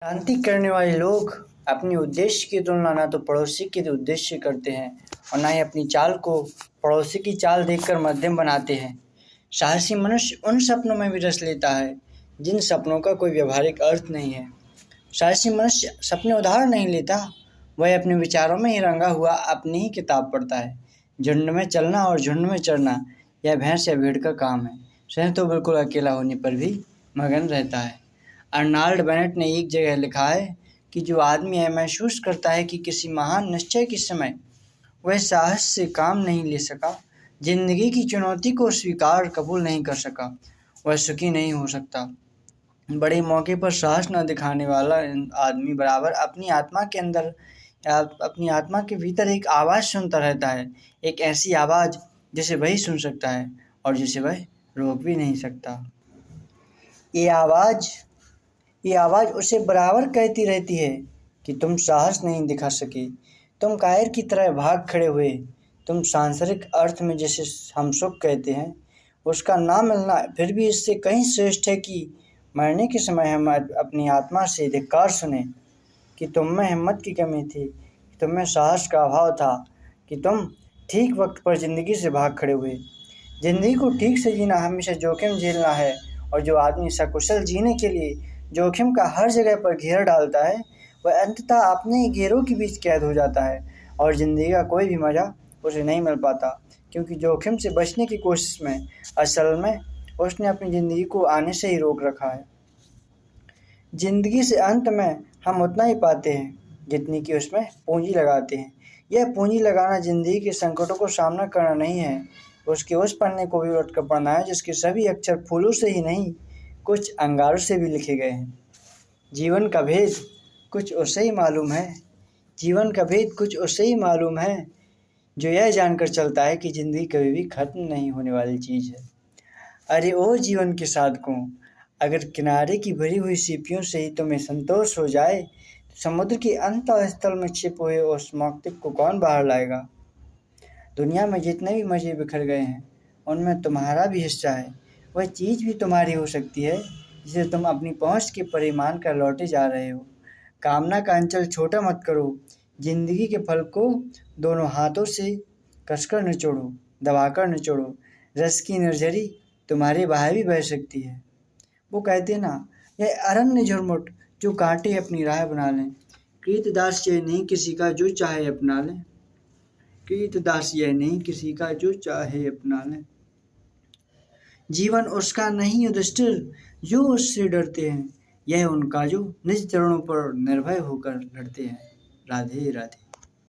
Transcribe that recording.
क्रांति करने वाले लोग अपने उद्देश्य की तुलना ना तो पड़ोसी के उद्देश्य करते हैं और ना ही अपनी चाल को पड़ोसी की चाल देखकर मध्यम बनाते हैं। साहसी मनुष्य उन सपनों में भी रस लेता है जिन सपनों का कोई व्यावहारिक अर्थ नहीं है। साहसी मनुष्य सपने उधार नहीं लेता, वह अपने विचारों में ही रंगा हुआ अपनी ही किताब पढ़ता है। झुंड में चलना और झुंड में चढ़ना यह भैंस या भेड़ का काम है। स्वयं तो बिल्कुल अकेला होने पर भी मगन रहता है। अर्नाल्ड बेनेट ने एक जगह लिखा है कि जो आदमी यह महसूस करता है कि किसी महान निश्चय के समय वह साहस से काम नहीं ले सका, जिंदगी की चुनौती को स्वीकार कबूल नहीं कर सका, वह सुखी नहीं हो सकता। बड़े मौके पर साहस न दिखाने वाला आदमी बराबर अपनी आत्मा के अंदर या अपनी आत्मा के भीतर एक आवाज़ सुनता रहता है, एक ऐसी आवाज़ जिसे वही सुन सकता है और जिसे वह रोक भी नहीं सकता। ये आवाज़ उसे बराबर कहती रहती है कि तुम साहस नहीं दिखा सके, तुम कायर की तरह भाग खड़े हुए, तुम सांसारिक अर्थ में जिसे हम सुख कहते हैं उसका ना मिलना फिर भी इससे कहीं श्रेष्ठ है कि मरने के समय हम अपनी आत्मा से धिक्कार सुने कि तुम में हिम्मत की कमी थी, कि तुम में साहस का अभाव था, कि तुम ठीक वक्त पर ज़िंदगी से भाग खड़े हुए। ज़िंदगी को ठीक से जीना हमेशा जोखिम झेलना है और जो आदमी सकुशल जीने के लिए जोखिम का हर जगह पर घेर डालता है वह अंततः अपने ही घेरों के बीच कैद हो जाता है और ज़िंदगी का कोई भी मज़ा उसे नहीं मिल पाता, क्योंकि जोखिम से बचने की कोशिश में असल में उसने अपनी ज़िंदगी को आने से ही रोक रखा है। ज़िंदगी से अंत में हम उतना ही पाते हैं जितनी कि उसमें पूंजी लगाते हैं। यह पूंजी लगाना ज़िंदगी के संकटों को सामना करना नहीं है, उसके उस पन्ने को भी उलट कर पढ़ना है जिसके सभी अक्षर फूलों से ही नहीं कुछ अंगारों से भी लिखे गए हैं। जीवन का भेद कुछ उसे ही मालूम है, जीवन का भेद कुछ उसे ही मालूम है जो यह जानकर चलता है कि ज़िंदगी कभी भी ख़त्म नहीं होने वाली चीज़ है। अरे ओ जीवन के साधकों, अगर किनारे की भरी हुई सीपियों से ही तुम्हें संतोष हो जाए तो समुद्र के अंतः स्थल में छिपे हुए उस मौक्तिक को कौन बाहर लाएगा। दुनिया में जितने भी मज़े बिखर गए हैं उनमें तुम्हारा भी हिस्सा है। वह चीज़ भी तुम्हारी हो सकती है जिसे तुम अपनी पहुंच के परे मान कर लौटे जा रहे हो। कामना का अंचल छोटा मत करो, जिंदगी के फल को दोनों हाथों से कसकर निचोड़ो, दबाकर निचोड़ो। रस की निर्झरी तुम्हारे बाहर भी बह सकती है। वो कहते ना, यह अरण्य झुरमुट जो कांटे अपनी राह बना लें, कृतदास यह नहीं किसी का जो चाहे अपना लें, कृतदास यह नहीं किसी का जो चाहे अपना लें। जीवन उसका नहीं युधिष्ठिर जो उससे डरते हैं, यह उनका जो निज चरणों पर निर्भय होकर लड़ते हैं। राधे राधे।